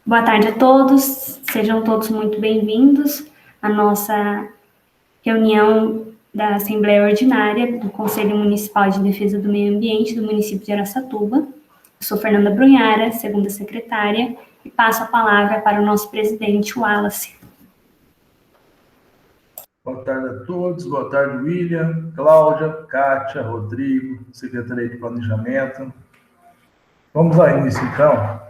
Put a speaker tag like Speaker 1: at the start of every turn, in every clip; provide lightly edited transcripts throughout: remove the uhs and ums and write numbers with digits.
Speaker 1: Boa tarde a todos, sejam todos muito bem-vindos à nossa reunião da Assembleia Ordinária do Conselho Municipal de Defesa do Meio Ambiente do município de Araçatuba. Eu sou Fernanda Brunhara, segunda secretária, e passo a palavra para o nosso presidente, Wallace.
Speaker 2: Boa tarde a todos, boa tarde, William, Cláudia, Kátia, Rodrigo, Secretaria de Planejamento. Vamos ao início, então.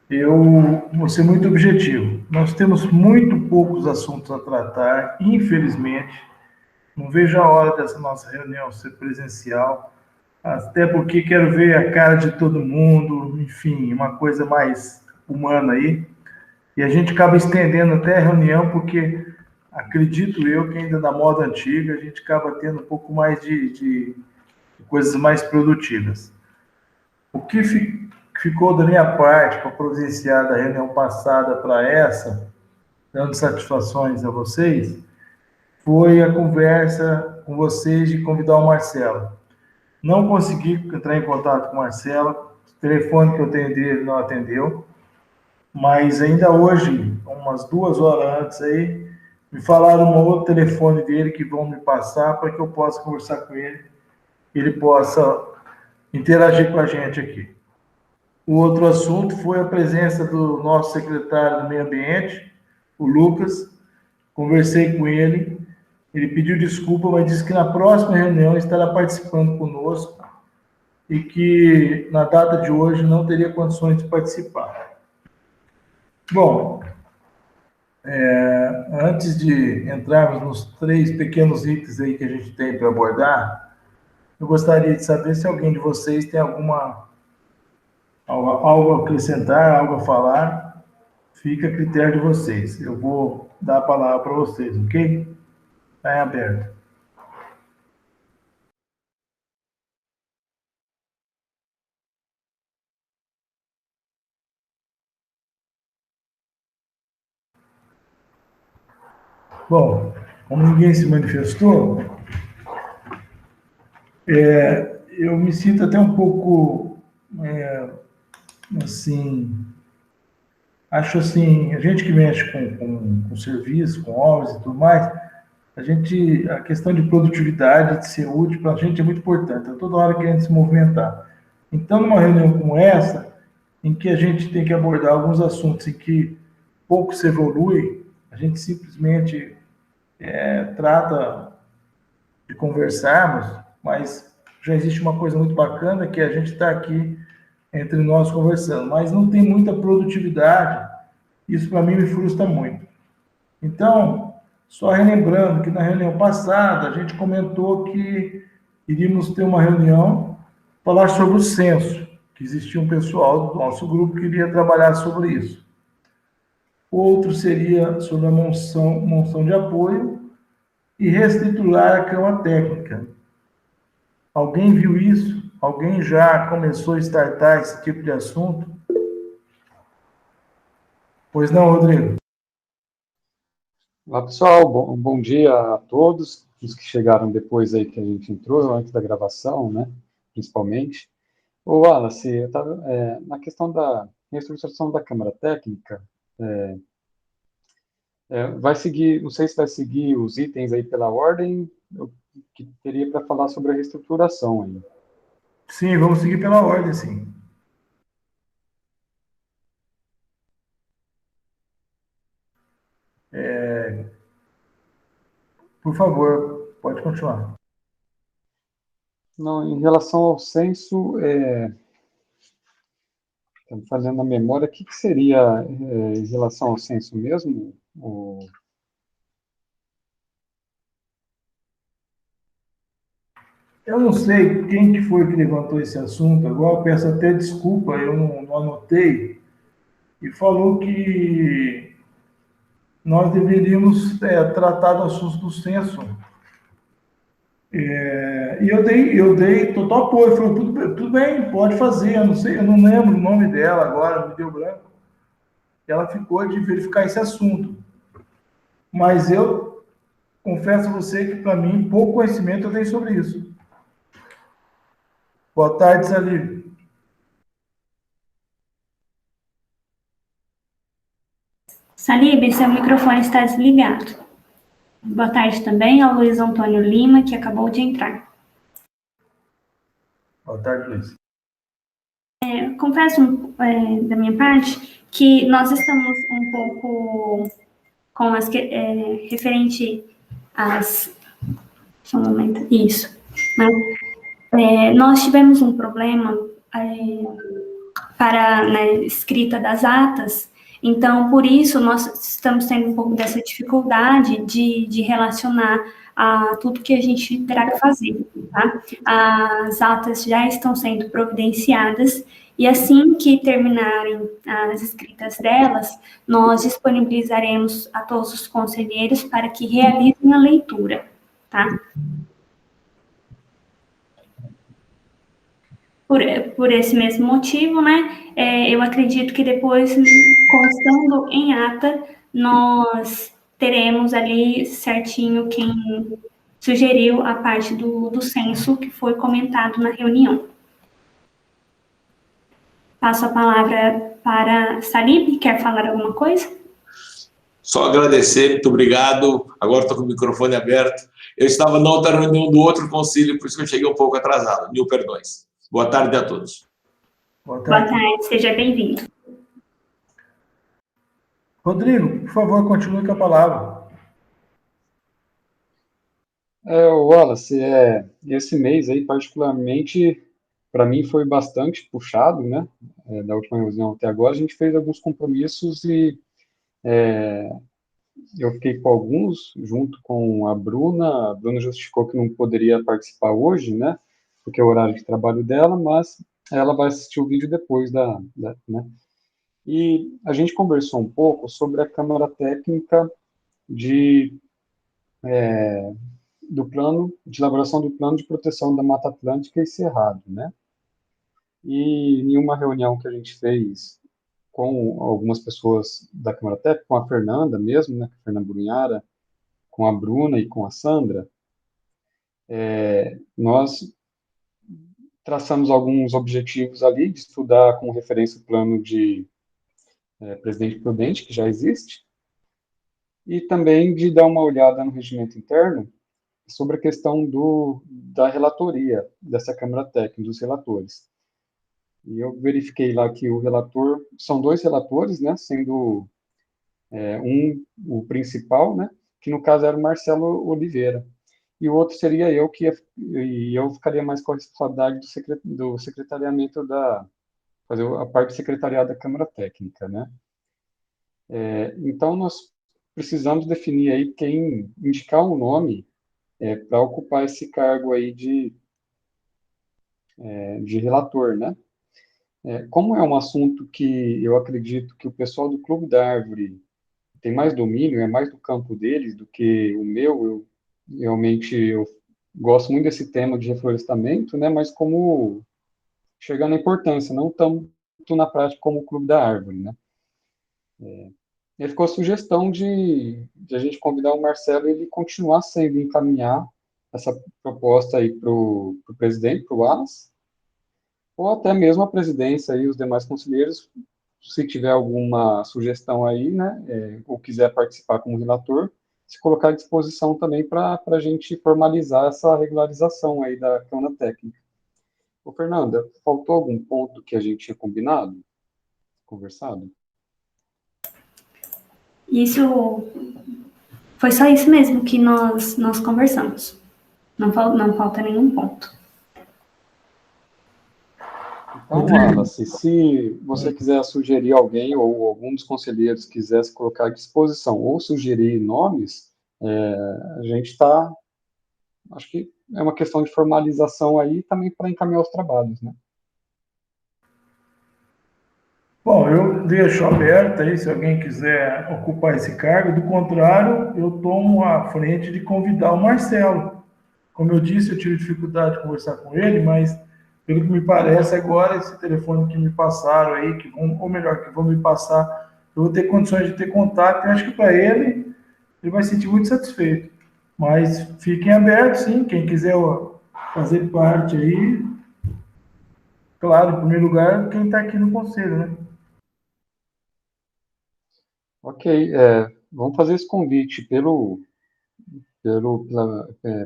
Speaker 2: Eu vou ser muito objetivo. Nós temos muito poucos assuntos a tratar, infelizmente. Não vejo a hora dessa nossa reunião ser presencial, até porque quero ver a cara de todo mundo, enfim, uma coisa mais humana aí. E a gente acaba estendendo até a reunião, porque acredito eu que ainda na moda antiga a gente acaba tendo um pouco mais de coisas mais produtivas. O que ficou da minha parte para providenciar da reunião passada para essa, dando satisfações a vocês, foi a conversa com vocês de convidar o Marcelo. Não consegui entrar em contato com o Marcelo, o telefone que eu tenho dele não atendeu, mas ainda hoje, umas 2 horas antes aí, me falaram um outro telefone dele que vão me passar para que eu possa conversar com ele, ele possa interagir com a gente aqui. O outro assunto foi a presença do nosso secretário do Meio Ambiente, o Lucas. Conversei com ele, ele pediu desculpa, mas disse que na próxima reunião estará participando conosco e que na data de hoje não teria condições de participar. Bom, antes de entrarmos nos 3 pequenos itens aí que a gente tem para abordar, eu gostaria de saber se alguém de vocês tem algo a acrescentar, algo a falar. Fica a critério de vocês. Eu vou dar a palavra para vocês, ok? Está em aberto. Bom, como ninguém se manifestou, eu me sinto até um pouco, assim, acho assim, a gente que mexe com serviço, com obras e tudo mais, a questão de produtividade, de ser útil, para a gente é muito importante, é toda hora querendo se movimentar. Então, numa reunião como essa, em que a gente tem que abordar alguns assuntos em que pouco se evolui, a gente simplesmente trata de conversarmos, mas já existe uma coisa muito bacana que a gente está aqui entre nós conversando, mas não tem muita produtividade. Isso para mim me frustra muito. Então, só relembrando que na reunião passada a gente comentou que iríamos ter uma reunião falar sobre o censo, que existia um pessoal do nosso grupo que iria trabalhar sobre isso. Outro seria sobre a moção de apoio e reestruturar a cama técnica. Alguém viu isso? Alguém já começou a startar esse tipo de assunto? Pois não, Rodrigo?
Speaker 3: Olá, pessoal. Bom dia a todos, os que chegaram depois aí que a gente entrou, antes da gravação, né, principalmente. Ô, Wallace, eu estava na questão da reestruturação da Câmara Técnica, vai seguir, não sei se vai seguir os itens aí pela ordem, eu que teria para falar sobre a reestruturação aí.
Speaker 2: Sim, vamos seguir pela ordem, sim. Por favor, pode continuar.
Speaker 3: Não, em relação ao censo, estamos fazendo a memória, o que seria em relação ao censo mesmo?
Speaker 2: Eu não sei quem que foi que levantou esse assunto, agora eu peço até desculpa, eu não anotei, e falou que nós deveríamos tratar do assunto do censo. E eu dei total apoio, falei, tudo bem, pode fazer, eu não sei, eu não lembro o nome dela agora, me deu branco. Ela ficou de verificar esse assunto. Mas eu confesso a você que, para mim, pouco conhecimento eu tenho sobre isso. Boa tarde, Salívio.
Speaker 1: Salib, seu microfone está desligado. Boa tarde também ao Luiz Antônio Lima, que acabou de entrar.
Speaker 2: Boa tarde, Luiz.
Speaker 1: Confesso da minha parte que nós estamos um pouco com as referente às... Só um momento. Isso. Mas, nós tivemos um problema para a escrita das atas, então, por isso, nós estamos tendo um pouco dessa dificuldade de relacionar a tudo que a gente terá que fazer, tá? As atas já estão sendo providenciadas, e assim que terminarem as escritas delas, nós disponibilizaremos a todos os conselheiros para que realizem a leitura, tá? Por esse mesmo motivo, né, eu acredito que depois, constando em ata, nós teremos ali certinho quem sugeriu a parte do censo que foi comentado na reunião. Passo a palavra para Salib, quer falar alguma coisa?
Speaker 4: Só agradecer, muito obrigado. Agora estou com o microfone aberto. Eu estava na outra reunião do outro conselho, por isso que eu cheguei um pouco atrasado. Mil perdões. Boa tarde a todos.
Speaker 2: Boa tarde.
Speaker 1: Boa tarde, seja bem-vindo.
Speaker 2: Rodrigo, por favor, continue com a palavra.
Speaker 3: Wallace, esse mês aí, particularmente, para mim foi bastante puxado, né? Da última reunião até agora, a gente fez alguns compromissos e eu fiquei com alguns, junto com a Bruna. A Bruna justificou que não poderia participar hoje, né? Porque é o horário de trabalho dela, mas ela vai assistir o vídeo depois né? E a gente conversou um pouco sobre a Câmara Técnica do plano de elaboração do plano de proteção da Mata Atlântica e Cerrado, né? E em uma reunião que a gente fez com algumas pessoas da Câmara Técnica, com a Fernanda mesmo, né, a Fernanda Brunhara, com a Bruna e com a Sandra, nós traçamos alguns objetivos ali de estudar com referência o plano de Presidente Prudente, que já existe, e também de dar uma olhada no regimento interno sobre a questão da relatoria dessa Câmara Técnica, dos relatores. E eu verifiquei lá que o relator, são dois relatores, né, sendo o principal, né, que no caso era o Marcelo Oliveira, e o outro seria eu, e eu ficaria mais com a responsabilidade do secretariamento fazer a parte de secretariado da Câmara Técnica, né. Então, nós precisamos definir aí indicar um nome para ocupar esse cargo aí de relator, né. Como é um assunto que eu acredito que o pessoal do Clube da Árvore tem mais domínio, é mais do campo deles do que o meu, eu gosto muito desse tema de reflorestamento, né, mas como chegar na importância, não tanto na prática como o Clube da Árvore, né. E ficou a sugestão de a gente convidar o Marcelo e ele continuar sendo encaminhar essa proposta aí para o presidente, para o Wallace, ou até mesmo a presidência e os demais conselheiros, se tiver alguma sugestão aí, né, ou quiser participar como relator, se colocar à disposição também para a gente formalizar essa regularização aí da Câmara Técnica. Ô, Fernanda, faltou algum ponto que a gente tinha combinado, conversado?
Speaker 1: Isso foi só isso mesmo que nós conversamos. Não falta nenhum ponto.
Speaker 3: Então, Wallace, se você quiser sugerir alguém ou algum dos conselheiros quisesse colocar à disposição ou sugerir nomes, a gente está... Acho que é uma questão de formalização aí também para encaminhar os trabalhos, né?
Speaker 2: Bom, eu deixo aberto aí, se alguém quiser ocupar esse cargo. Do contrário, eu tomo a frente de convidar o Marcelo. Como eu disse, eu tive dificuldade de conversar com ele, mas, pelo que me parece agora, esse telefone que me passaram aí, ou melhor, que vão me passar, eu vou ter condições de ter contato. Eu acho que para ele vai se sentir muito satisfeito. Mas fiquem abertos, sim, quem quiser fazer parte aí. Claro, em primeiro lugar, quem está aqui no conselho, né?
Speaker 3: Ok, vamos fazer esse convite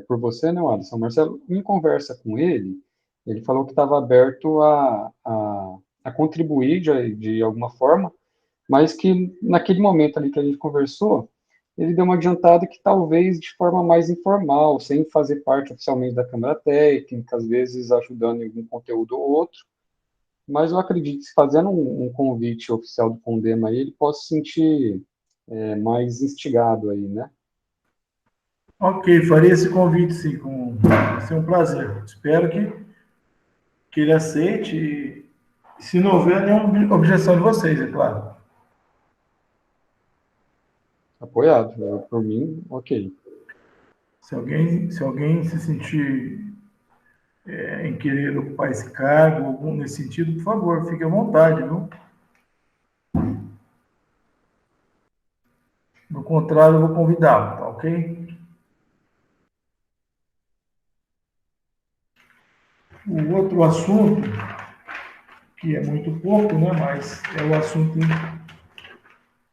Speaker 3: por você, né, Alisson? Marcelo, em conversa com ele, ele falou que estava aberto a contribuir de alguma forma, mas que naquele momento ali que a gente conversou, ele deu uma adiantada que talvez de forma mais informal, sem fazer parte oficialmente da Câmara Técnica, às vezes ajudando em algum conteúdo ou outro, mas eu acredito que fazendo um convite oficial do Condema aí, ele possa se sentir mais instigado aí, né?
Speaker 2: Ok, farei esse convite, sim, vai ser um prazer. Espero que ele aceite, e se não houver nenhuma objeção de vocês, é claro.
Speaker 3: Apoiado. Por mim, ok.
Speaker 2: Se alguém se sentir em querer ocupar esse cargo, algum nesse sentido, por favor, fique à vontade, viu? Do contrário, eu vou convidá-lo, tá ok? O outro assunto, que é muito pouco, né, mas é o assunto,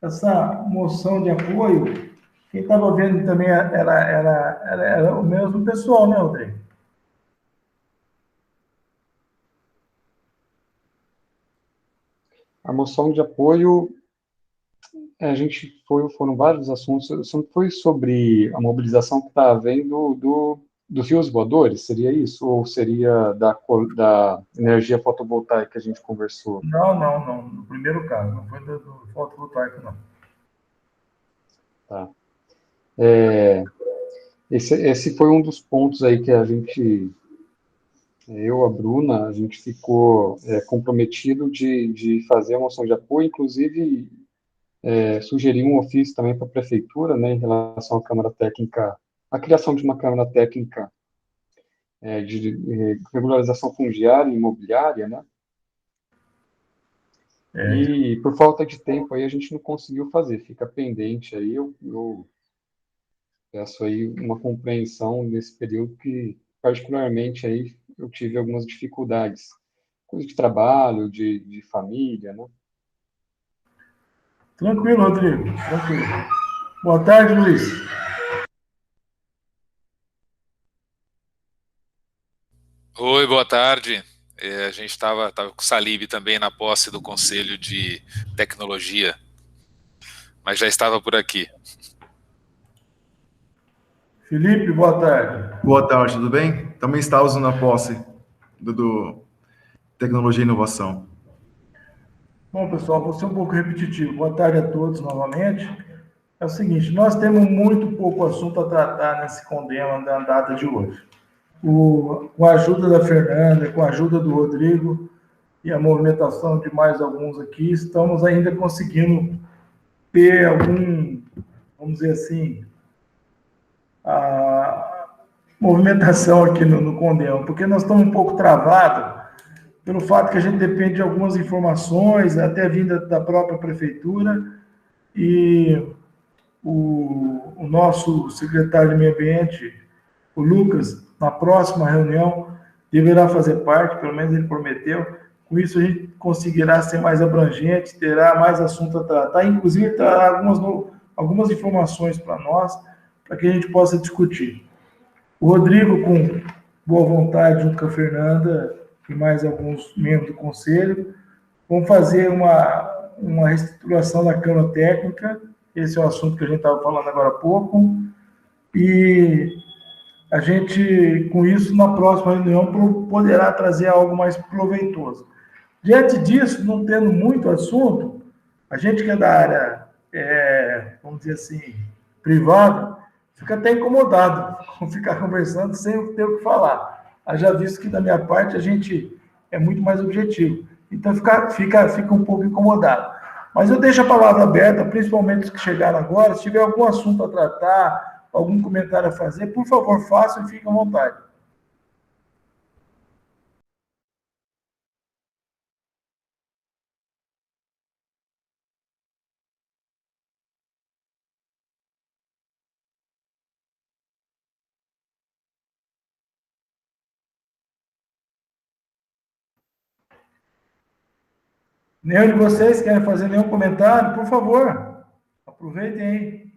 Speaker 2: essa moção de apoio, quem estava vendo também era o mesmo pessoal, né, Rodrigo?
Speaker 3: A moção de apoio, foram vários assuntos, sempre foi sobre a mobilização que está havendo dos fios voadores, seria isso? Ou seria da energia fotovoltaica que a gente conversou?
Speaker 2: Não, não, não. No primeiro caso, não foi do fotovoltaico, não.
Speaker 3: Tá. Esse foi um dos pontos aí que eu, a Bruna, a gente ficou comprometido de fazer a moção de apoio, inclusive sugerir um ofício também para a prefeitura, né, em relação à Câmara Técnica, a criação de uma Câmara Técnica de regularização fundiária e imobiliária, né?
Speaker 2: É,
Speaker 3: E por falta de tempo aí a gente não conseguiu fazer, fica pendente aí, eu peço aí uma compreensão nesse período que, particularmente aí, eu tive algumas dificuldades, coisa de trabalho, de família, né?
Speaker 2: tranquilo, Rodrigo, tranquilo. Boa tarde, Luiz.
Speaker 5: Oi, boa tarde. A gente estava com o Salib também na posse do Conselho de Tecnologia, mas já estava por aqui.
Speaker 2: Felipe, boa tarde.
Speaker 6: Boa tarde, tudo bem? Também estávamos na posse do Tecnologia e Inovação.
Speaker 2: Bom, pessoal, vou ser um pouco repetitivo. Boa tarde a todos novamente. É o seguinte, nós temos muito pouco assunto a tratar nesse condema da data de hoje. Com a ajuda da Fernanda, com a ajuda do Rodrigo e a movimentação de mais alguns aqui, estamos ainda conseguindo ter vamos dizer assim, a movimentação aqui no Condema, porque nós estamos um pouco travados pelo fato que a gente depende de algumas informações, até vinda da própria prefeitura, e o nosso secretário de Meio Ambiente, o Lucas, na próxima reunião, deverá fazer parte, pelo menos ele prometeu. Com isso, a gente conseguirá ser mais abrangente, terá mais assunto a tratar, inclusive trará algumas informações para nós, para que a gente possa discutir. O Rodrigo, com boa vontade, junto com a Fernanda e mais alguns membros do conselho, vão fazer uma reestruturação da Câmara Técnica. Esse é o assunto que a gente estava falando agora há pouco. E a gente, com isso, na próxima reunião, poderá trazer algo mais proveitoso. Diante disso, não tendo muito assunto, a gente que é da área, vamos dizer assim, privada, fica até incomodado com ficar conversando sem ter o que falar. Haja visto que, da minha parte, a gente é muito mais objetivo. Então, fica um pouco incomodado. Mas eu deixo a palavra aberta, principalmente os que chegaram agora. Se tiver algum assunto a tratar, algum comentário a fazer, por favor, façam e fiquem à vontade. Nenhum de vocês querem fazer nenhum comentário? Por favor. Aproveitem aí.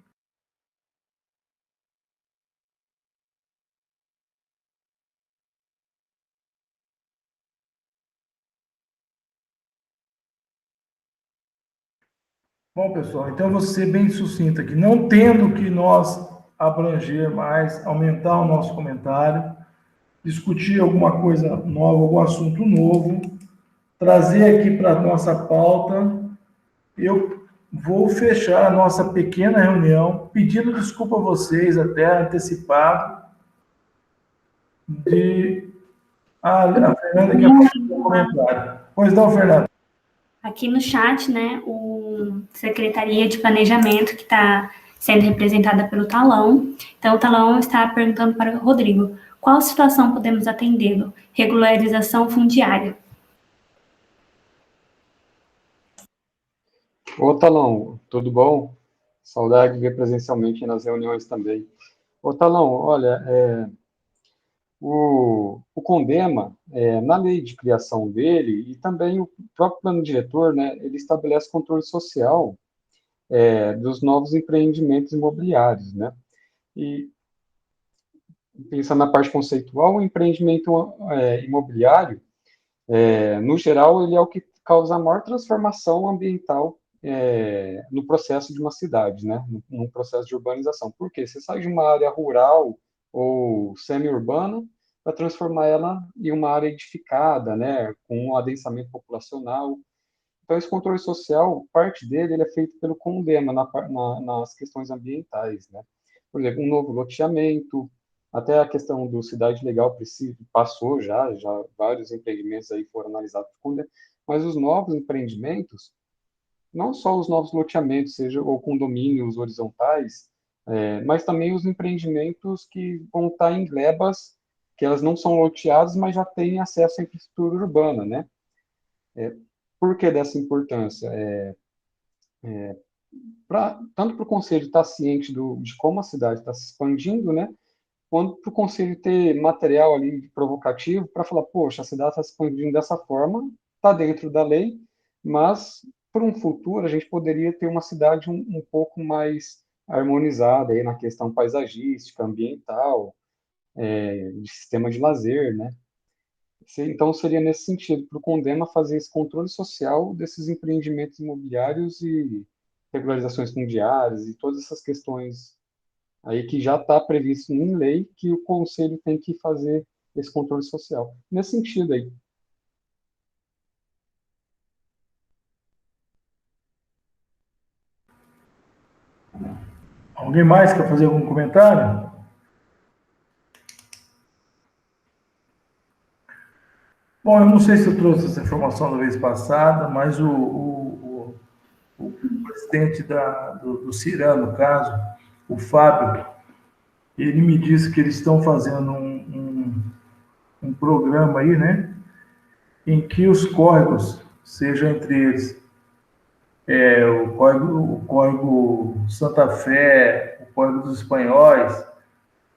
Speaker 2: Bom, pessoal, então eu vou ser bem sucinto aqui. Não tendo que nós abranger mais, aumentar o nosso comentário, discutir alguma coisa nova, algum assunto novo, trazer aqui para a nossa pauta, eu vou fechar a nossa pequena reunião, pedindo desculpa a vocês, até antecipado, de... a Fernanda quer fazer um comentário. Pois não, Fernanda.
Speaker 1: Aqui no chat, né, o Secretaria de Planejamento, que está sendo representada pelo Talão. Então, o Talão está perguntando para o Rodrigo, qual situação podemos atendê-lo? Regularização fundiária.
Speaker 3: Ô, Talão, tudo bom? Saudade de ver presencialmente nas reuniões também. Ô, Talão, olha, o CONDEMA, na lei de criação dele, e também o próprio plano diretor, né, ele estabelece controle social dos novos empreendimentos imobiliários, né? E pensando na parte conceitual, o empreendimento imobiliário, no geral, ele é o que causa a maior transformação ambiental no processo de uma cidade, né? No processo de urbanização. Por quê? Você sai de uma área rural ou semi-urbana para transformar ela em uma área edificada, né? Com um adensamento populacional. Então, esse controle social, parte dele, ele é feito pelo CONDEMA nas questões ambientais, né? Por exemplo, um novo loteamento, até a questão do Cidade Legal passou já vários empreendimentos aí foram analisados por CONDEMA, mas os novos empreendimentos, não só os novos loteamentos, seja ou condomínios horizontais, mas também os empreendimentos que vão estar em glebas, que elas não são loteadas, mas já têm acesso à infraestrutura urbana, né? Por que dessa importância? Tanto para o Conselho estar ciente de como a cidade está se expandindo, né? Quanto para o Conselho ter material ali provocativo para falar, poxa, a cidade está se expandindo dessa forma, está dentro da lei, mas para um futuro a gente poderia ter uma cidade um pouco mais harmonizada aí na questão paisagística, ambiental, de sistema de lazer, né? Então, seria nesse sentido, para o CONDEMA fazer esse controle social desses empreendimentos imobiliários e regularizações fundiárias e todas essas questões aí que já está previsto em lei que o Conselho tem que fazer esse controle social. Nesse sentido aí.
Speaker 2: Alguém mais quer fazer algum comentário? Bom, eu não sei se eu trouxe essa informação da vez passada, mas o presidente do CIRAM, no caso, o Fábio, ele me disse que eles estão fazendo um programa aí, né, em que os córregos, seja entre eles o córrego Santa Fé, o córrego dos Espanhóis,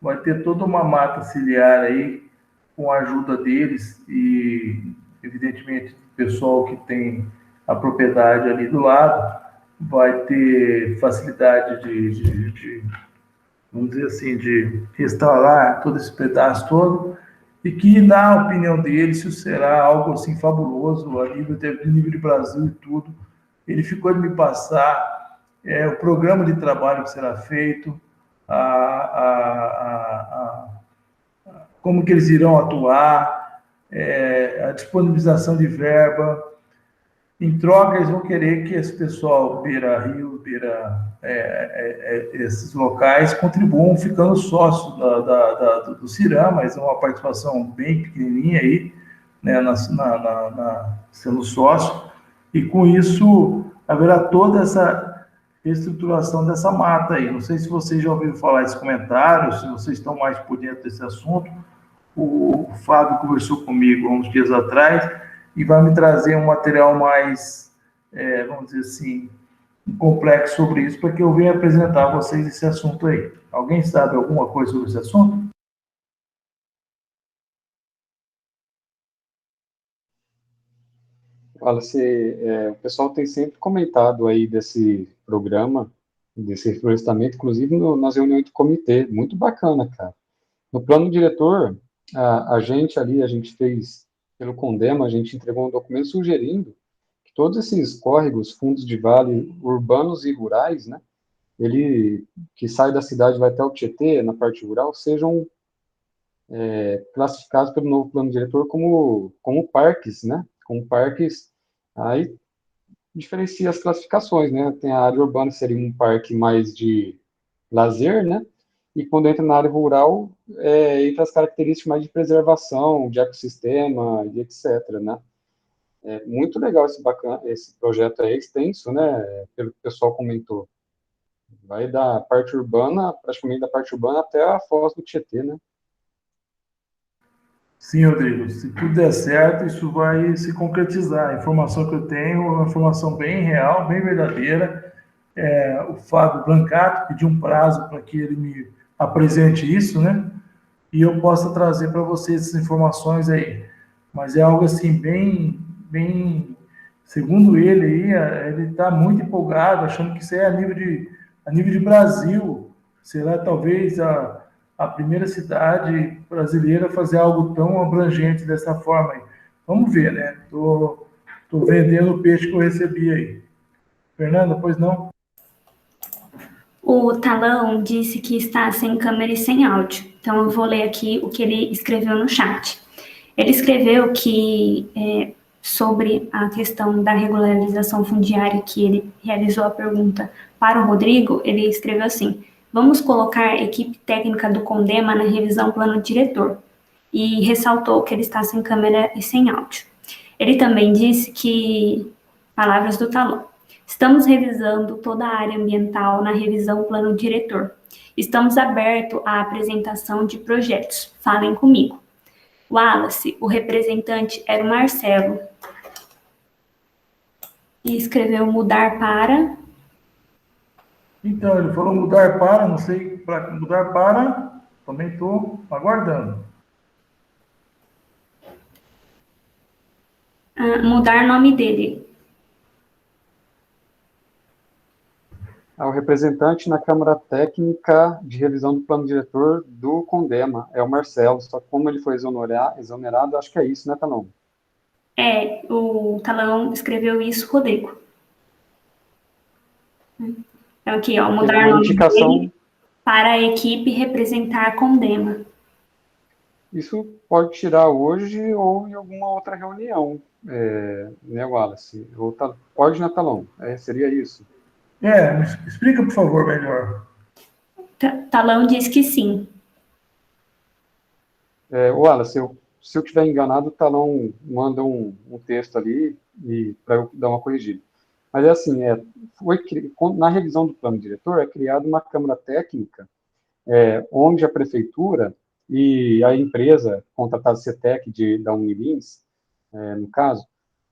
Speaker 2: vai ter toda uma mata ciliar aí, com a ajuda deles e, evidentemente, o pessoal que tem a propriedade ali do lado vai ter facilidade vamos dizer assim, de restaurar todo esse pedaço todo, e que, na opinião dele, isso será algo assim fabuloso a nível de Brasil e tudo. Ele ficou de me passar o programa de trabalho que será feito, como que eles irão atuar, a disponibilização de verba. Em troca, eles vão querer que esse pessoal beira-rio, esses locais, contribuam ficando sócios do CIRAM, mas é uma participação bem pequenininha aí, né, sendo sócio, e com isso haverá toda essa reestruturação dessa mata aí. Não sei se vocês já ouviram falar esse comentário, se vocês estão mais por dentro desse assunto. O Fábio conversou comigo há uns dias atrás e vai me trazer um material mais, vamos dizer assim, complexo sobre isso, para que eu venha apresentar a vocês esse assunto aí. Alguém sabe alguma coisa sobre esse assunto?
Speaker 3: Olha, o pessoal tem sempre comentado aí desse programa, desse reflorestamento, inclusive nas reuniões do comitê. Muito bacana, cara. No plano diretor, a gente fez, pelo Condema, a gente entregou um documento sugerindo que todos esses córregos, fundos de vale urbanos e rurais, né, que sai da cidade e vai até o Tietê, na parte rural, sejam classificados pelo novo plano diretor como parques, né, como parques. Aí diferencia as classificações, né, tem a área urbana, seria um parque mais de lazer, né, e quando entra na área rural, entra as características mais de preservação, de ecossistema, e etc, né. É muito legal esse projeto aí, extenso, né, pelo que o pessoal comentou. Vai da parte urbana, praticamente da parte urbana até a foz do Tietê, né.
Speaker 2: Sim, Rodrigo, se tudo der certo, isso vai se concretizar. A informação que eu tenho é uma informação bem real, bem verdadeira. O Fábio Brancato pediu um prazo para que ele me apresente isso, né? E eu possa trazer para vocês essas informações aí. Mas é algo assim, bem, segundo ele aí, ele está muito empolgado, achando que isso é a nível de Brasil. Será talvez a primeira cidade brasileira a fazer algo tão abrangente dessa forma aí. Vamos ver, né? Tô vendendo o peixe que eu recebi aí. Fernanda, pois não?
Speaker 1: O Talão disse que está sem câmera e sem áudio. Então, eu vou ler aqui o que ele escreveu no chat. Ele escreveu que, sobre a questão da regularização fundiária, que ele realizou a pergunta para o Rodrigo, ele escreveu assim: vamos colocar a equipe técnica do Condema na revisão plano diretor. E ressaltou que ele está sem câmera e sem áudio. Ele também disse que, palavras do Talão, estamos revisando toda a área ambiental na revisão plano diretor. Estamos abertos à apresentação de projetos. Falem comigo. Wallace, o representante era o Marcelo. E escreveu mudar para...
Speaker 2: Então, ele falou mudar para, não sei, para mudar para, também estou aguardando.
Speaker 1: mudar nome dele.
Speaker 3: O representante na Câmara Técnica de Revisão do Plano Diretor do Condema é o Marcelo, só que como ele foi exonerado, acho que é isso, né, Talão?
Speaker 1: O Talão escreveu isso, Rodrigo. Então, aqui, ó, mudar nome dele para a equipe representar Condema.
Speaker 3: Isso pode tirar hoje ou em alguma outra reunião, né, Wallace? Pode, né, Talão? Seria isso.
Speaker 2: Me explica, por favor, melhor.
Speaker 1: Talão diz que sim.
Speaker 3: Wallace, se eu estiver enganado, o Talão manda um texto ali para eu dar uma corrigida. Mas é assim, na revisão do plano diretor é criada uma Câmara Técnica onde a Prefeitura e a empresa contratada CETEC da Unilins, no caso,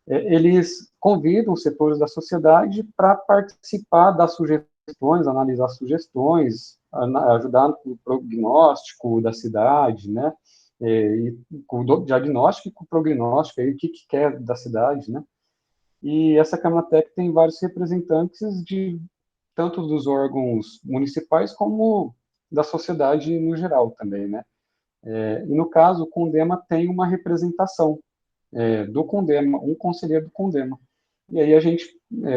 Speaker 3: eles convidam os setores da sociedade para participar das sugestões, analisar sugestões, ajudar no prognóstico da cidade, né? E com o diagnóstico e com o prognóstico, aí, o que quer da cidade, né? E essa Câmara Técnica tem vários representantes tanto dos órgãos municipais como da sociedade no geral também, né? E no caso, o Condema tem uma representação do Condema, um conselheiro do Condema. E aí a gente,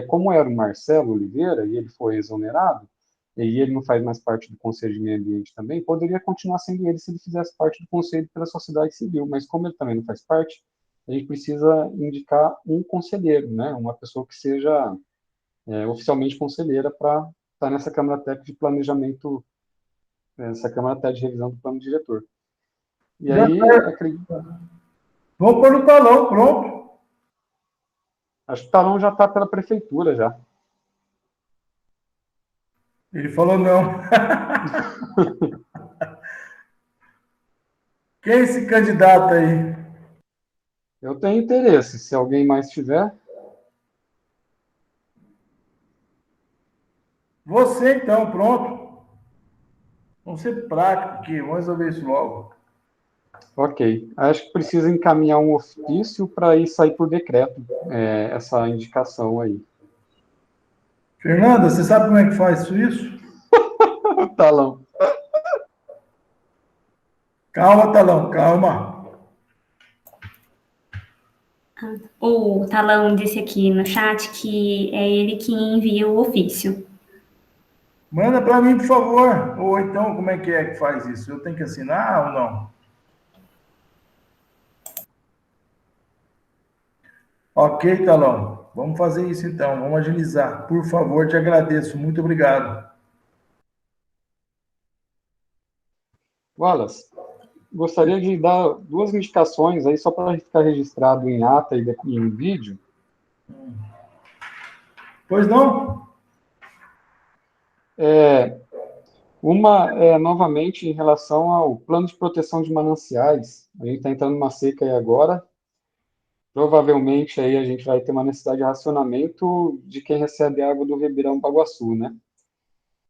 Speaker 3: como era o Marcelo Oliveira, e ele foi exonerado, e ele não faz mais parte do Conselho de Meio Ambiente também, poderia continuar sendo ele se ele fizesse parte do Conselho pela sociedade civil, mas como ele também não faz parte, a gente precisa indicar um conselheiro, né, uma pessoa que seja oficialmente conselheira para estar nessa Câmara Técnica de Planejamento, nessa Câmara Técnica de Revisão do Plano Diretor. E aí, acredito...
Speaker 2: Vamos pôr no Talão, pronto.
Speaker 3: Acho que o Talão já está pela prefeitura, já.
Speaker 2: Ele falou não. Quem é esse candidato aí?
Speaker 3: Eu tenho interesse, se alguém mais tiver.
Speaker 2: Você, então, pronto. Vamos ser práticos aqui, vamos resolver isso logo.
Speaker 3: Ok. Acho que precisa encaminhar um ofício para ir sair por decreto essa indicação aí.
Speaker 2: Fernanda, você sabe como é que faz isso?
Speaker 3: Talão.
Speaker 2: Calma, Talão, calma.
Speaker 1: O Talão disse aqui no chat que é ele que envia o ofício.
Speaker 2: Manda para mim, por favor. Ou então, como é que faz isso? Eu tenho que assinar ou não? Ok, Talão. Vamos fazer isso então. Vamos agilizar. Por favor, te agradeço. Muito obrigado.
Speaker 3: Wallace, gostaria de dar duas indicações aí, só para ficar registrado em ata e em vídeo.
Speaker 2: Pois não?
Speaker 3: Uma é, novamente, em relação ao plano de proteção de mananciais. A gente está entrando numa seca aí agora. Provavelmente aí a gente vai ter uma necessidade de racionamento de quem recebe água do Ribeirão Baguaçu, né?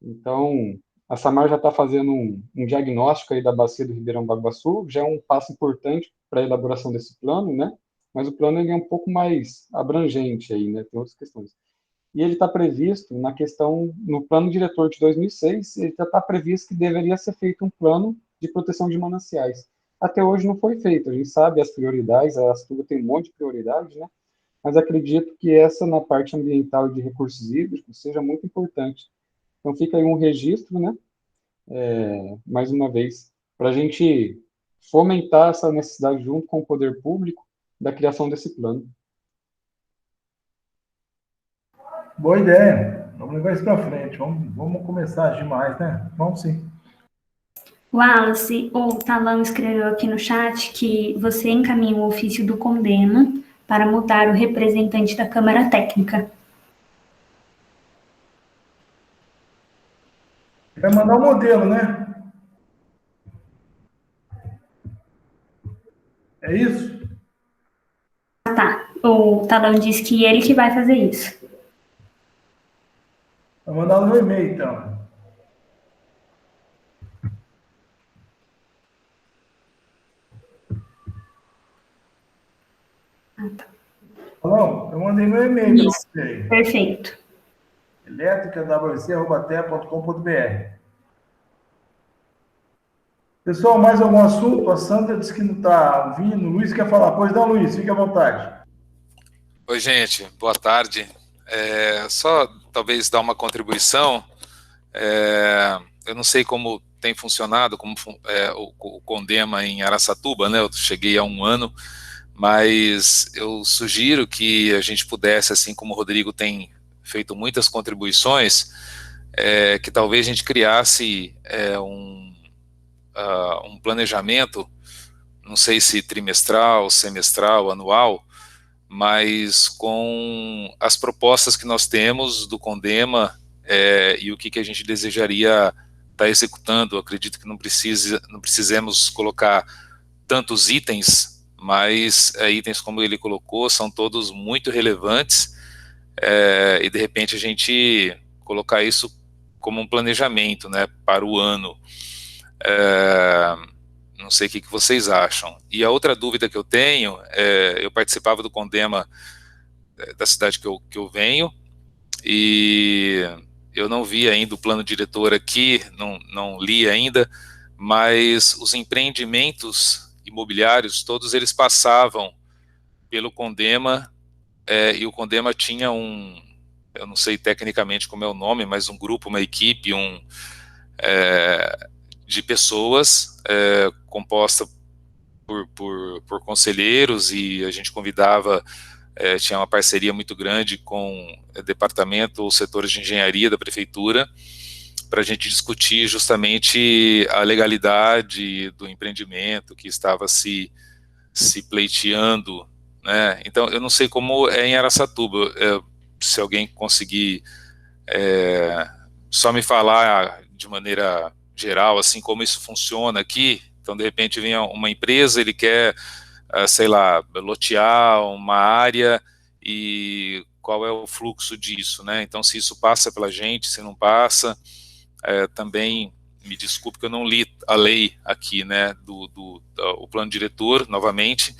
Speaker 3: Então, a Samar já está fazendo um diagnóstico aí da bacia do Ribeirão Baguaçu, já é um passo importante para a elaboração desse plano, né? Mas o plano ele é um pouco mais abrangente aí, né? Tem outras questões. E ele está previsto na questão, no plano diretor de 2006, ele já está previsto que deveria ser feito um plano de proteção de mananciais. Até hoje não foi feito, a gente sabe as prioridades, a Astúria tem um monte de prioridades, né? Mas acredito que essa, na parte ambiental e de recursos hídricos, seja muito importante. Então fica aí um registro, né? Mais uma vez, para a gente fomentar essa necessidade junto com o poder público da criação desse plano.
Speaker 2: Boa ideia. Vamos levar isso para frente. Vamos começar a agir mais, né? Vamos sim.
Speaker 1: Wallace, o Talão escreveu aqui no chat que você encaminha o ofício do Condema para mudar o representante da Câmara Técnica.
Speaker 2: Vai mandar o modelo, né? É isso?
Speaker 1: Tá. O Talão disse que ele que vai fazer isso.
Speaker 2: Vai mandar no meu e-mail, então.
Speaker 1: Tá.
Speaker 2: Talão, eu mandei meu e-mail para
Speaker 1: Isso.
Speaker 2: você aí.
Speaker 1: Perfeito.
Speaker 2: elétricawc@te.com.br. Pessoal, mais algum assunto? A Sandra disse que não está ouvindo. O Luiz quer falar. Pois não, Luiz, fique à vontade.
Speaker 5: Oi, gente, boa tarde. Só talvez dar uma contribuição. Eu não sei como tem funcionado o Condema em Araçatuba, né? Eu cheguei há um ano, mas eu sugiro que a gente pudesse, assim como o Rodrigo tem feito muitas contribuições, que talvez a gente criasse um planejamento, não sei se trimestral, semestral, anual, mas com as propostas que nós temos do Condema e o que a gente desejaria estar executando. Eu acredito que não precisemos colocar tantos itens, mas itens como ele colocou são todos muito relevantes, e de repente a gente colocar isso como um planejamento, né, para o ano. Não sei o que vocês acham. E a outra dúvida que eu tenho, eu participava do Condema da cidade que eu venho, e eu não vi ainda o plano diretor aqui, não li ainda, mas os empreendimentos imobiliários, todos eles passavam pelo Condema, e o Condema tinha eu não sei tecnicamente como é o nome, mas um grupo, uma equipe, de pessoas composta por conselheiros, e a gente convidava, tinha uma parceria muito grande com o departamento ou setores de engenharia da prefeitura, para a gente discutir justamente a legalidade do empreendimento que estava se pleiteando, né? Então, eu não sei como é em Araçatuba, se alguém conseguir só me falar de maneira geral, assim, como isso funciona aqui. Então, de repente, vem uma empresa, ele quer, sei lá, lotear uma área, e qual é o fluxo disso, né? Então, se isso passa pela gente, se não passa, também, me desculpe que eu não li a lei aqui, né, o plano diretor, novamente,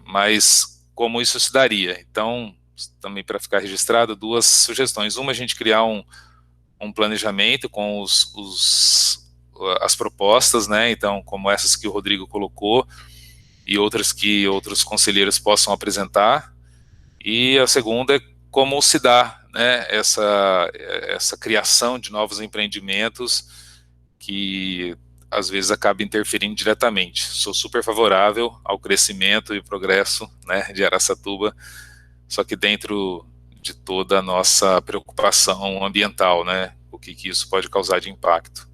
Speaker 5: mas como isso se daria. Então, também para ficar registrado, 2 sugestões. Uma, a gente criar um planejamento com as propostas, né, então, como essas que o Rodrigo colocou, e outras que outros conselheiros possam apresentar. E a segunda é como se dá, né, essa criação de novos empreendimentos que às vezes acaba interferindo diretamente. Sou super favorável ao crescimento e progresso, né, de Araçatuba, só que dentro de toda a nossa preocupação ambiental, né, o que isso pode causar de impacto.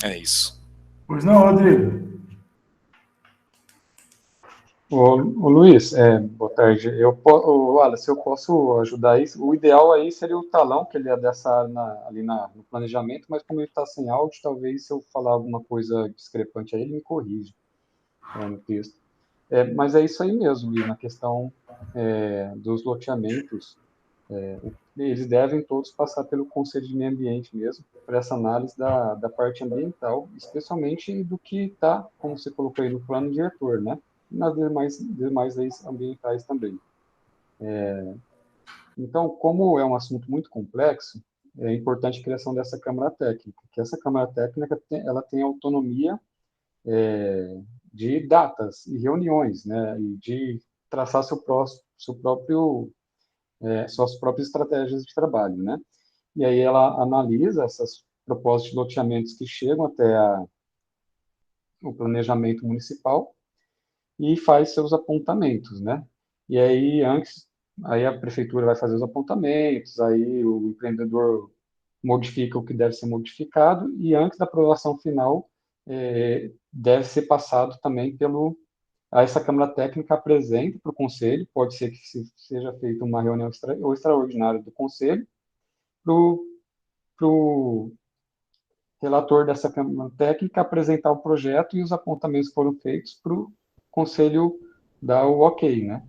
Speaker 5: É isso.
Speaker 2: Pois não, Rodrigo?
Speaker 3: Ô Luiz, boa tarde. Wallace, eu posso ajudar aí? O ideal aí seria o Talão, que ele é dessa área no planejamento, mas como ele está sem áudio, talvez se eu falar alguma coisa discrepante aí, ele me corrige no texto. Mas é isso aí mesmo, Luiz, na questão dos loteamentos, eles devem todos passar pelo Conselho de Meio Ambiente mesmo, para essa análise da parte ambiental, especialmente do que está, como você colocou aí, no plano diretor, né? E nas demais leis ambientais também. Então, como é um assunto muito complexo, é importante a criação dessa Câmara Técnica, que essa Câmara Técnica ela tem autonomia de datas e reuniões, né? E de traçar suas próprias estratégias de trabalho, né? E aí ela analisa essas propostas de loteamentos que chegam até o planejamento municipal e faz seus apontamentos, né? E aí a prefeitura vai fazer os apontamentos, aí o empreendedor modifica o que deve ser modificado e antes da aprovação final deve ser passado também essa Câmara Técnica apresenta para o Conselho, pode ser que seja feita uma reunião extraordinária do Conselho, para o relator dessa Câmara Técnica apresentar o projeto e os apontamentos foram feitos para o Conselho dar o ok, né?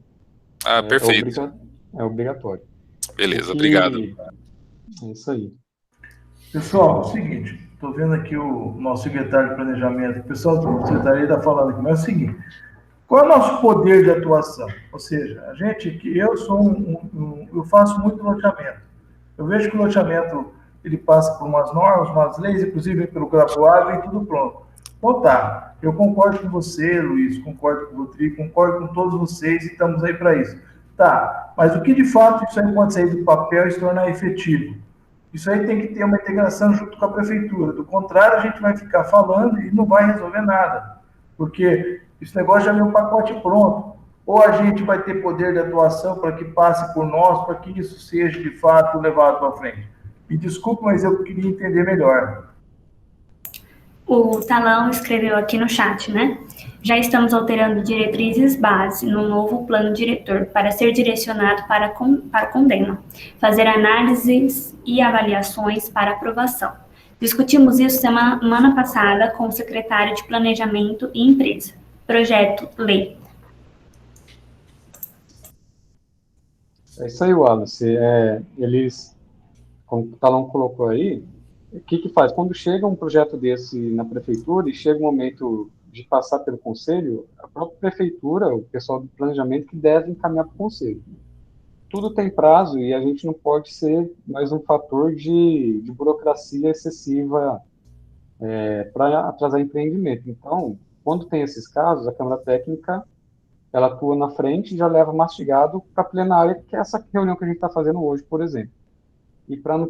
Speaker 5: Perfeito.
Speaker 3: É obrigatório.
Speaker 5: Beleza, obrigado.
Speaker 3: É isso aí.
Speaker 2: Pessoal, é o seguinte, estou vendo aqui o nosso secretário de planejamento, o pessoal da secretaria está falando aqui, mas é o seguinte, qual é o nosso poder de atuação? Ou seja, eu faço muito loteamento. Eu vejo que o loteamento, ele passa por umas normas, umas leis, inclusive pelo graduado e tudo pronto. Então tá, eu concordo com você, Luiz, concordo com o Rodrigo, concordo com todos vocês e estamos aí para isso. Tá, mas o que de fato isso aí pode sair do papel e se tornar efetivo? Isso aí tem que ter uma integração junto com a prefeitura. Do contrário, a gente vai ficar falando e não vai resolver nada. Porque esse negócio já vem um pacote pronto. Ou a gente vai ter poder de atuação para que passe por nós, para que isso seja, de fato, levado para frente. Me desculpe, mas eu queria entender melhor.
Speaker 1: O Talão escreveu aqui no chat, né? Já estamos alterando diretrizes base no novo plano diretor para ser direcionado para Condema, fazer análises e avaliações para aprovação. Discutimos isso semana passada com o secretário de Planejamento e Empresa. Projeto Lei.
Speaker 3: É isso aí, Wallace. Como o Talão colocou aí, o que faz? Quando chega um projeto desse na prefeitura e chega o momento de passar pelo conselho, a própria prefeitura, o pessoal do planejamento, que deve encaminhar para o conselho. Tudo tem prazo e a gente não pode ser mais um fator de burocracia excessiva para atrasar empreendimento. Então, quando tem esses casos, a Câmara Técnica ela atua na frente e já leva mastigado para a plenária, que é essa reunião que a gente está fazendo hoje, por exemplo. E para não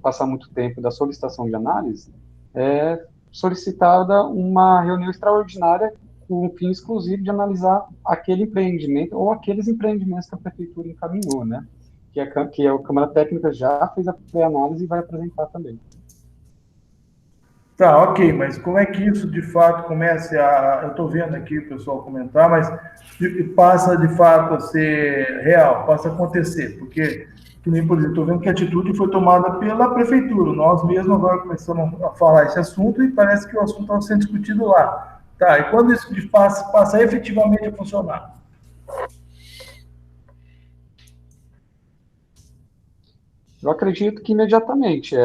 Speaker 3: passar muito tempo da solicitação de análise, é solicitada uma reunião extraordinária com o fim exclusivo de analisar aquele empreendimento ou aqueles empreendimentos que a prefeitura encaminhou, né? Que a Câmara Técnica já fez a pré-análise e vai apresentar também.
Speaker 2: Tá, ok, mas como é que isso de fato começa eu estou vendo aqui o pessoal comentar, mas passa de fato a ser real, passa a acontecer, porque, por exemplo, estou vendo que a atitude foi tomada pela prefeitura, nós mesmos agora começamos a falar esse assunto e parece que o assunto estava sendo discutido lá. Tá, e quando isso de fato passa efetivamente a funcionar?
Speaker 3: Eu acredito que imediatamente.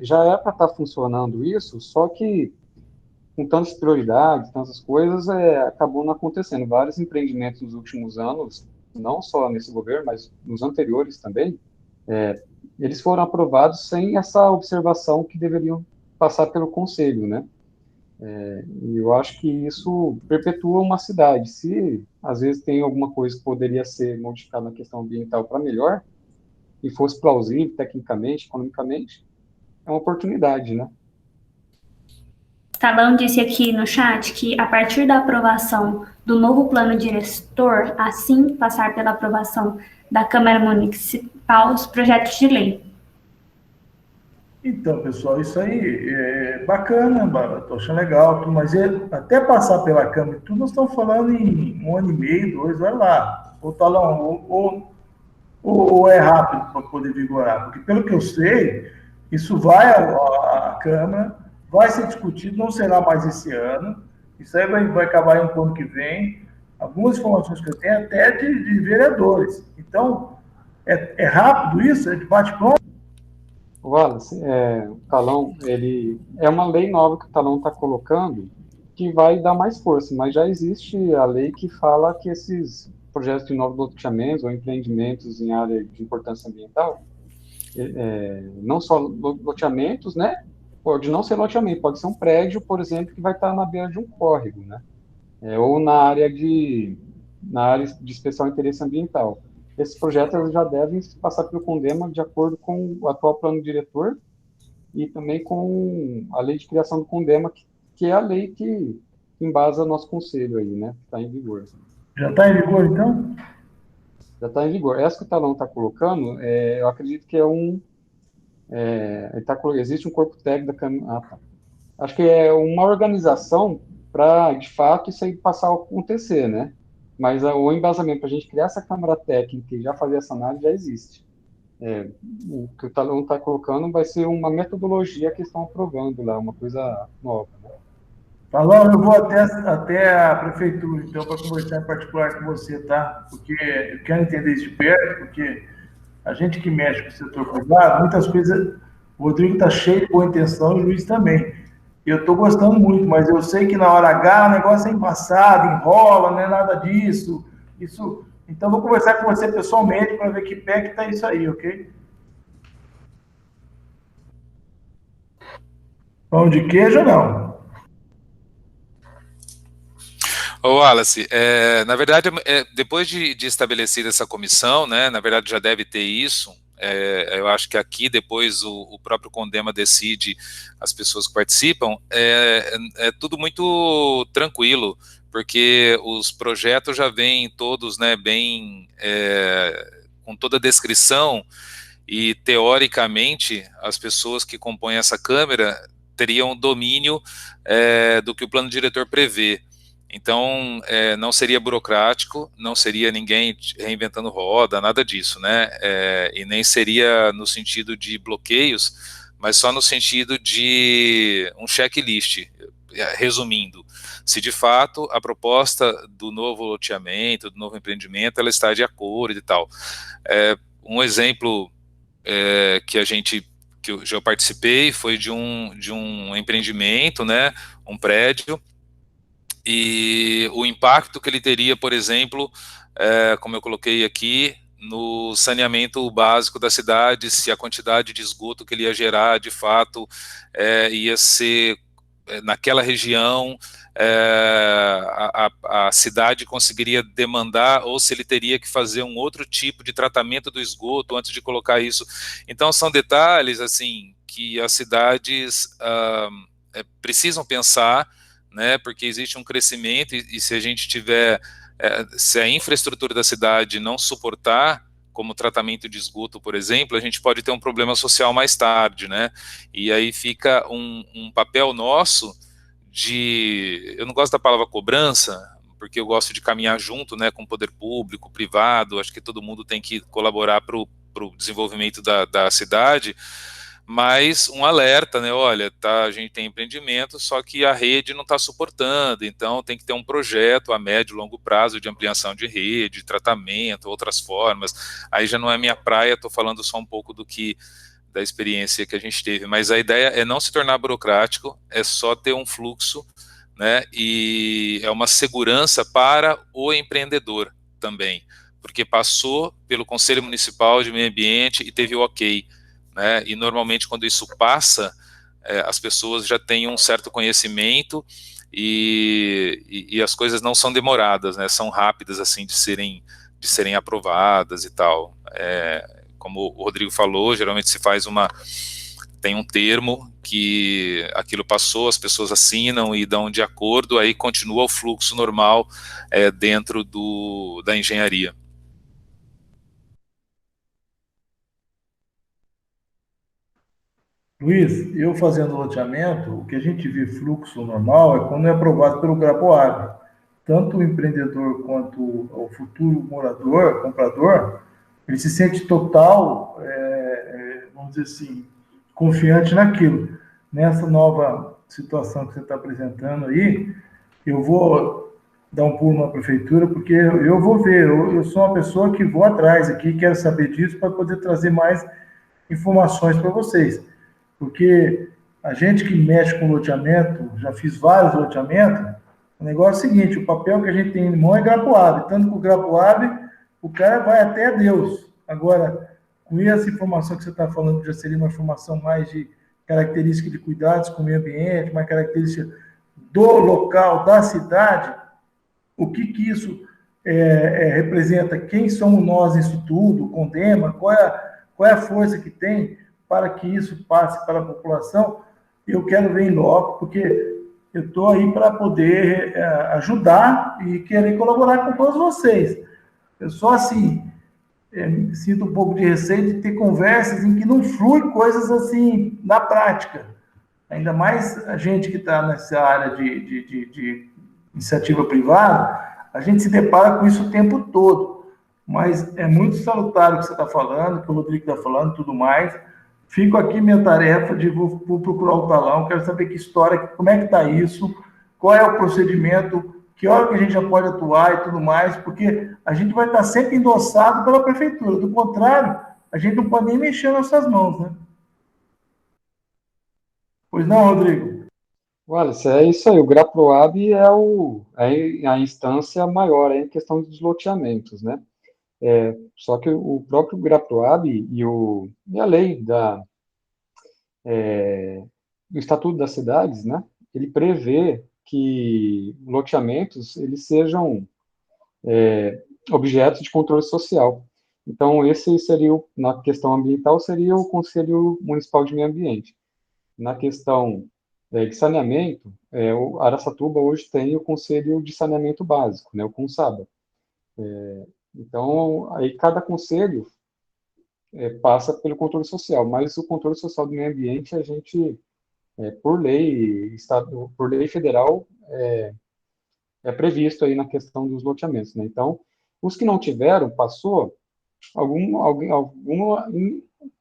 Speaker 3: Já é para estar funcionando isso, só que com tantas prioridades, tantas coisas, acabou não acontecendo. Vários empreendimentos nos últimos anos não só nesse governo, mas nos anteriores também, eles foram aprovados sem essa observação que deveriam passar pelo Conselho, né? E eu acho que isso perpetua uma cidade. Se, às vezes, tem alguma coisa que poderia ser modificada na questão ambiental para melhor, e fosse plausível, tecnicamente, economicamente, é uma oportunidade, né?
Speaker 1: Talão disse aqui no chat que, a partir da aprovação do novo plano diretor, assim passar pela aprovação da Câmara Municipal, os projetos de lei.
Speaker 2: Então, pessoal, isso aí é bacana, estou achando legal, mas até passar pela Câmara, tudo nós estamos falando em 1 ano e meio, 2, vai lá. Ou Talão, ou é rápido para poder vigorar? Porque, pelo que eu sei, isso vai à Câmara, vai ser discutido, não será mais esse ano, isso aí vai acabar no ano que vem. Algumas informações que eu tenho até de vereadores. Então, é rápido isso? É de bate-pronto?
Speaker 3: Wallace, o Talão, ele é uma lei nova que o Talão está colocando que vai dar mais força, mas já existe a lei que fala que esses projetos de novos loteamentos ou empreendimentos em área de importância ambiental, não só loteamentos, né? Pode não ser loteamento, pode ser um prédio, por exemplo, que vai estar na beira de um córrego, né? Ou na área de especial interesse ambiental. Esses projetos já devem passar pelo CONDEMA de acordo com o atual plano diretor e também com a lei de criação do CONDEMA, que é a lei que embasa nosso conselho aí, né? Que está em vigor.
Speaker 2: Já está em vigor, então?
Speaker 3: Já está em vigor. Essa que o Talão está colocando, eu acredito que existe um corpo técnico da Câmara. Tá. Acho que é uma organização para, de fato, isso aí passar a acontecer, né? Mas o embasamento para a gente criar essa Câmara Técnica e já fazer essa análise já existe. O que o Talão está colocando vai ser uma metodologia que estão aprovando lá, uma coisa nova, né?
Speaker 2: Talão, eu vou até a prefeitura, então, para conversar em particular com você, tá? Porque eu quero entender isso de perto, porque a gente que mexe com o setor privado, muitas coisas, o Rodrigo está cheio de boa intenção e o Luiz também. Eu estou gostando muito, mas eu sei que na hora H o negócio é embaçado, enrola, não é nada disso. Então, vou conversar com você pessoalmente para ver que pé que está isso aí, ok? Pão de queijo ou não?
Speaker 5: Ô Wallace, na verdade, depois de estabelecida essa comissão, né, na verdade já deve ter isso, eu acho que aqui depois o próprio CONDEMA decide as pessoas que participam, é tudo muito tranquilo, porque os projetos já vêm todos, né, bem, com toda a descrição, e teoricamente as pessoas que compõem essa Câmara teriam domínio do que o plano diretor prevê. Então, não seria burocrático, não seria ninguém reinventando roda, nada disso, né? E nem seria no sentido de bloqueios, mas só no sentido de um checklist, resumindo. Se de fato a proposta do novo loteamento, do novo empreendimento, ela está de acordo e tal. Um exemplo que eu já participei foi de um empreendimento, né? Um prédio. E o impacto que ele teria, por exemplo, como eu coloquei aqui, no saneamento básico da cidade, se a quantidade de esgoto que ele ia gerar, de fato, ia ser naquela região, a cidade conseguiria demandar, ou se ele teria que fazer um outro tipo de tratamento do esgoto antes de colocar isso. Então, são detalhes, assim, que as cidades precisam pensar, né, porque existe um crescimento e se a gente tiver, se a infraestrutura da cidade não suportar, como tratamento de esgoto, por exemplo, a gente pode ter um problema social mais tarde, né, e aí fica um papel nosso eu não gosto da palavra cobrança, porque eu gosto de caminhar junto, né, com o poder público, privado, acho que todo mundo tem que colaborar para o desenvolvimento da cidade, mas um alerta, né, olha, a gente tem empreendimento, só que a rede não está suportando, então tem que ter um projeto a médio e longo prazo de ampliação de rede, de tratamento, outras formas. Aí já não é minha praia, estou falando só um pouco da experiência que a gente teve, mas a ideia é não se tornar burocrático, é só ter um fluxo, né, e é uma segurança para o empreendedor também, porque passou pelo Conselho Municipal de Meio Ambiente e teve o ok, né? E normalmente quando isso passa, as pessoas já têm um certo conhecimento e as coisas não são demoradas, né? São rápidas assim de serem aprovadas e tal. Como o Rodrigo falou, geralmente se faz tem um termo que aquilo passou, as pessoas assinam e dão de acordo, aí continua o fluxo normal dentro da engenharia.
Speaker 2: Luiz, eu fazendo loteamento, o que a gente vê fluxo normal é quando é aprovado pelo GRAPOAB. Tanto o empreendedor quanto o futuro morador, comprador, ele se sente total, vamos dizer assim, confiante naquilo. Nessa nova situação que você está apresentando aí, eu vou dar um pulo na prefeitura, porque eu vou ver, eu sou uma pessoa que vou atrás aqui, quero saber disso para poder trazer mais informações para vocês. Porque a gente que mexe com loteamento, já fiz vários loteamentos, o negócio é o seguinte, o papel que a gente tem em mão é GRAPOAB, tanto que o GRAPOAB, o cara vai até a Deus. Agora, com essa informação que você está falando, já seria uma informação mais de característica de cuidados com o meio ambiente, uma característica do local, da cidade, o que isso representa, quem somos nós nisso tudo, o CONDEMA, qual é a força que tem para que isso passe para a população. Eu quero ver em loco, porque eu estou aí para poder ajudar e querer colaborar com todos vocês. Eu só, assim, sinto um pouco de receio de ter conversas em que não flui coisas assim na prática. Ainda mais a gente que está nessa área de iniciativa privada, a gente se depara com isso o tempo todo. Mas é muito salutar o que você está falando, que o Rodrigo está falando, tudo mais. Fico aqui minha tarefa de vou procurar o talão, quero saber que história, como é que está isso, qual é o procedimento, que hora que a gente já pode atuar e tudo mais, porque a gente vai estar sempre endossado pela prefeitura. Do contrário, a gente não pode nem mexer nossas mãos, né? Pois não, Rodrigo?
Speaker 3: Olha, é isso aí. O GRAPOAB é a instância maior em questão de desloteamentos, né? Só que o próprio GRAPOAB e a lei do Estatuto das Cidades, né? Ele prevê que loteamentos eles sejam objetos de controle social. Então, esse seria, na questão ambiental, seria o Conselho Municipal de Meio Ambiente. Na questão de saneamento, o Araçatuba hoje tem o Conselho de Saneamento Básico, né, o CONSABA. Então, aí cada conselho passa pelo controle social, mas o controle social do meio ambiente, a gente, por lei, por lei federal, é previsto aí na questão dos loteamentos, né? Então, os que não tiveram, passou alguma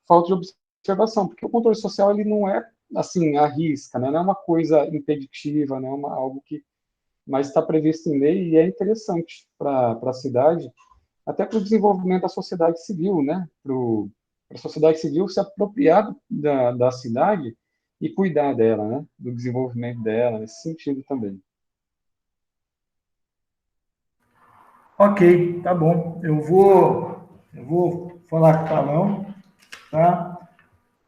Speaker 3: falta de observação, porque o controle social, ele não é, assim, à risca, né? Não é uma coisa impeditiva, não é algo que... Mas está previsto em lei e é interessante para a cidade, até para o desenvolvimento da sociedade civil, né? Para a sociedade civil se apropriar da cidade e cuidar dela, né? Do desenvolvimento dela, nesse sentido também.
Speaker 2: Ok, tá bom. Eu vou falar com o Talão, tá?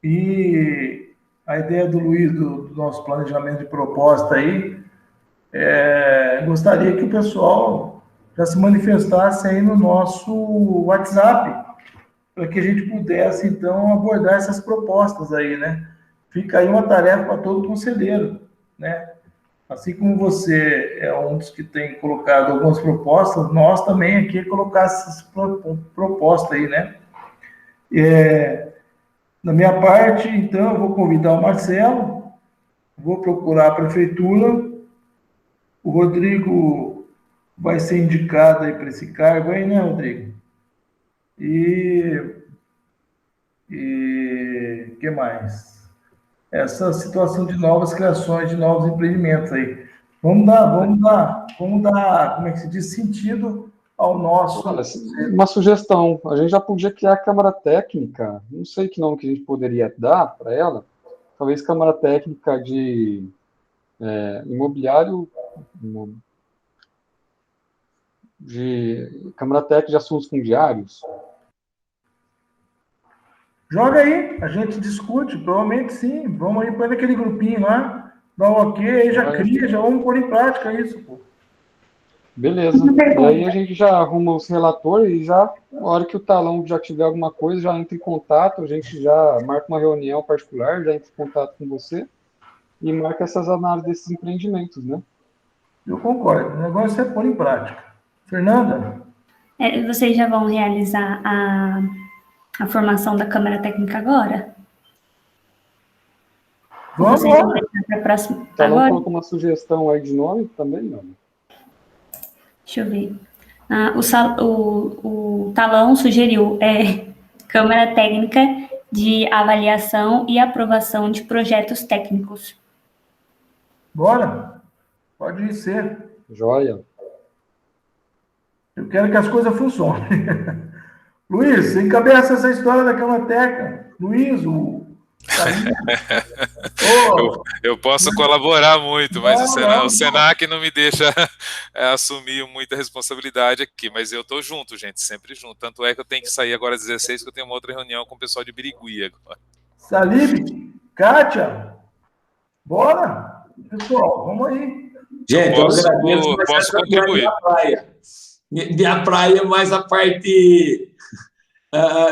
Speaker 2: E a ideia do Luiz, do nosso planejamento de proposta aí, gostaria que o pessoal já se manifestasse aí no nosso WhatsApp, para que a gente pudesse, então, abordar essas propostas aí, né? Fica aí uma tarefa para todo conselheiro, né? Assim como você é um dos que tem colocado algumas propostas, nós também aqui colocar essas propostas aí, né? Da minha parte, então, eu vou convidar o Marcelo, vou procurar a prefeitura, o Rodrigo vai ser indicado aí para esse cargo aí, né, Rodrigo? E que mais? Essa situação de novas criações, de novos empreendimentos aí. Vamos dar, como é que se diz, sentido ao nosso...
Speaker 3: Olha, uma sugestão, a gente já podia criar a Câmara Técnica, não sei que nome que a gente poderia dar para ela, talvez Câmara Técnica de imobiliário, de Câmara Técnica de Assuntos Fundiários?
Speaker 2: Joga aí, a gente discute, provavelmente sim. Vamos aí, põe naquele grupinho lá, dá um ok, aí já cria, já vamos pôr em prática isso, pô.
Speaker 3: Beleza. E aí a gente já arruma os relatores e já, na hora que o Talão já tiver alguma coisa, já entra em contato, a gente já marca uma reunião particular, já entra em contato com você e marca essas análises desses empreendimentos, né?
Speaker 2: Eu concordo, o negócio é pôr em prática. Fernanda?
Speaker 1: Vocês já vão realizar a formação da Câmara Técnica agora?
Speaker 2: Vamos
Speaker 1: Vocês vão
Speaker 2: lá.
Speaker 1: deixar para a próxima
Speaker 3: O Talão
Speaker 1: agora?
Speaker 3: colocou uma sugestão aí de nome também, não?
Speaker 1: Deixa eu ver. O Talão sugeriu Câmara Técnica de Avaliação e Aprovação de Projetos Técnicos.
Speaker 2: Bora. Pode ir ser.
Speaker 3: Joia.
Speaker 2: Eu quero que as coisas funcionem. Luiz, você encabeça essa história da Câmara Técnica. Luiz,
Speaker 5: Eu posso colaborar muito, mas
Speaker 2: não,
Speaker 5: o Senac não me deixa assumir muita responsabilidade aqui, mas eu tô junto, gente, sempre junto. Tanto é que eu tenho que sair agora às 16, que eu tenho uma outra reunião com o pessoal de Birigui agora.
Speaker 2: Salib, Kátia, bora? Pessoal, vamos aí.
Speaker 4: Gente, eu agradeço, mas
Speaker 5: posso
Speaker 4: essa
Speaker 5: contribuir.
Speaker 4: é minha praia. Minha praia é mais a parte...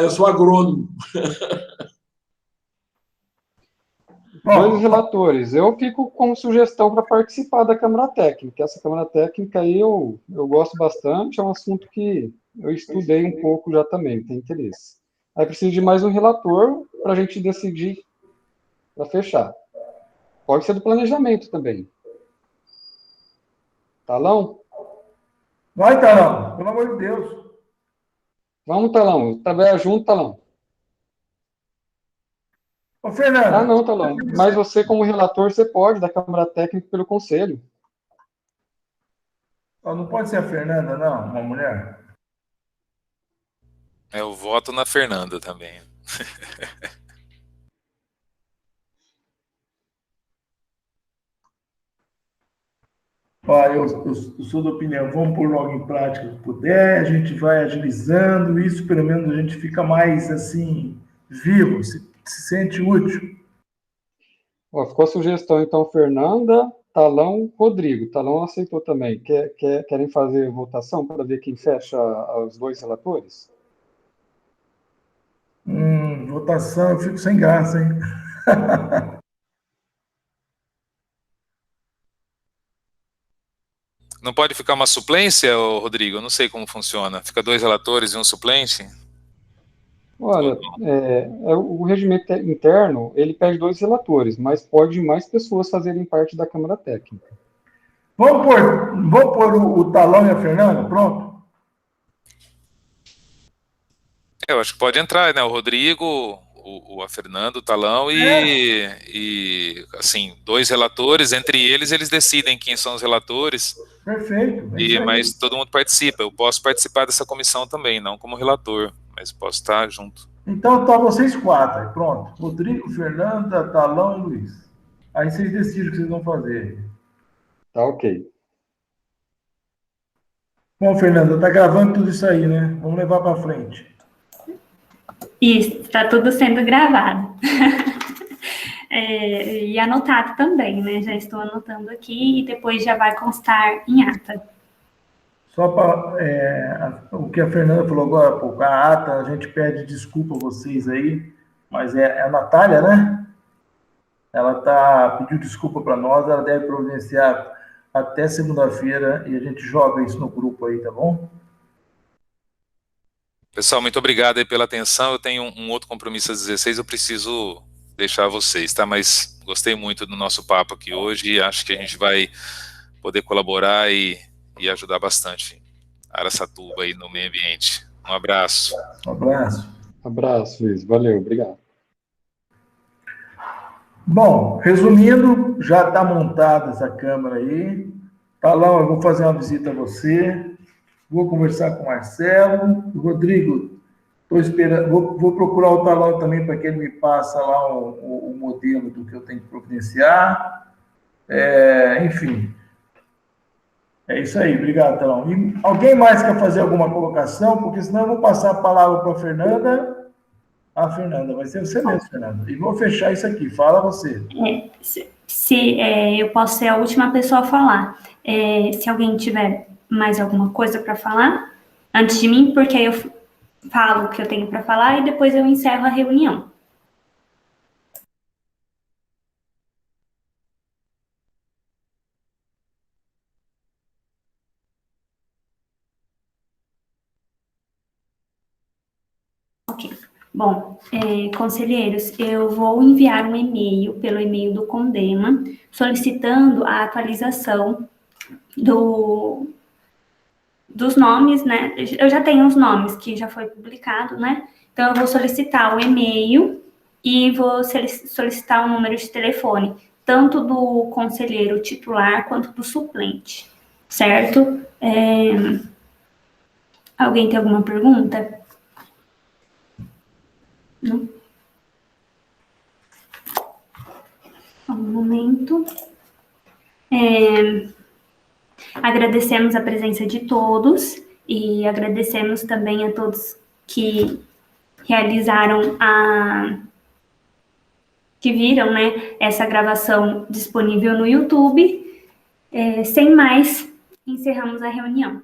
Speaker 4: eu sou agrônomo.
Speaker 3: Dois relatores. Eu fico com sugestão para participar da Câmara Técnica. Essa Câmara Técnica aí eu gosto bastante, é um assunto que eu estudei um pouco já também, tem interesse. Aí preciso de mais um relator para a gente decidir, para fechar. Pode ser do planejamento também. Talão?
Speaker 2: Vai, Talão, pelo amor de Deus.
Speaker 3: Vamos, Talão. Trabalhar junto, Talão.
Speaker 2: Ô, Fernando.
Speaker 3: Ah, não, Talão. Mas você, como relator, você pode da Câmara Técnica pelo Conselho.
Speaker 2: Não pode ser a Fernanda, não, uma mulher.
Speaker 5: Eu voto na Fernanda também.
Speaker 2: Eu sou da opinião, vamos pôr logo em prática o que puder, a gente vai agilizando, isso pelo menos a gente fica mais, assim, vivo, se sente útil.
Speaker 3: Ficou a sugestão, então, Fernanda, Talão, Rodrigo. Talão aceitou também. Querem fazer votação para ver quem fecha os dois relatores?
Speaker 2: Votação, eu fico sem graça, hein?
Speaker 5: Não pode ficar uma suplência, Rodrigo? Eu não sei como funciona. Fica 2 relatores e um suplente?
Speaker 3: Olha, o regimento interno, ele pede 2 relatores, mas pode mais pessoas fazerem parte da Câmara Técnica.
Speaker 2: Vamos pôr o Talão e a Fernanda? Pronto?
Speaker 5: Eu acho que pode entrar, né? O Rodrigo, a Fernanda, o Talão e assim, 2 relatores. Entre eles decidem quem são os relatores.
Speaker 2: Perfeito.
Speaker 5: Mas todo mundo participa. Eu posso participar dessa comissão também, não como relator, mas posso estar junto.
Speaker 2: Então, tá vocês 4 aí, pronto. Rodrigo, Fernanda, Talão e Luiz. Aí vocês decidem o que vocês vão fazer.
Speaker 3: Tá ok.
Speaker 2: Bom, Fernanda, tá gravando tudo isso aí, né? Vamos levar para frente.
Speaker 1: Isso, está tudo sendo gravado. E anotado também, né? Já estou anotando aqui e depois já vai constar em ata.
Speaker 2: Só para o que a Fernanda falou agora, pouco, a ata, a gente pede desculpa a vocês aí, mas é a Natália, né? Ela pediu desculpa para nós, ela deve providenciar até segunda-feira e a gente joga isso no grupo aí, tá bom?
Speaker 5: Pessoal, muito obrigado aí pela atenção. Eu tenho um outro compromisso às 16, eu preciso deixar vocês, tá? Mas gostei muito do nosso papo aqui hoje e acho que a gente vai poder colaborar e ajudar bastante a Araçatuba aí no meio ambiente. Um abraço.
Speaker 2: Um abraço.
Speaker 3: Abraço, Luiz. Valeu, obrigado.
Speaker 2: Bom, resumindo, já está montada essa câmara aí. Talão, eu vou fazer uma visita a você. Vou conversar com o Marcelo. Rodrigo, estou esperando. Vou procurar o Talão também para que ele me passe lá o modelo do que eu tenho que providenciar. Enfim. É isso aí, obrigado, Telão. E alguém mais quer fazer alguma colocação? Porque senão eu vou passar a palavra para a Fernanda. A Fernanda, vai ser você mesmo, Fernanda. E vou fechar isso aqui, fala você.
Speaker 1: Eu posso ser a última pessoa a falar. Se alguém tiver mais alguma coisa para falar, antes de mim, porque aí eu falo o que eu tenho para falar e depois eu encerro a reunião. Ok. Bom, conselheiros, eu vou enviar um e-mail pelo e-mail do Condema, solicitando a atualização dos nomes, né? Eu já tenho os nomes que já foi publicado, né? Então, eu vou solicitar o e-mail e vou solicitar o número de telefone, tanto do conselheiro titular quanto do suplente, certo? Alguém tem alguma pergunta? Não? Um momento. Agradecemos a presença de todos e agradecemos também a todos que realizaram que viram, né, essa gravação disponível no YouTube. Sem mais, encerramos a reunião.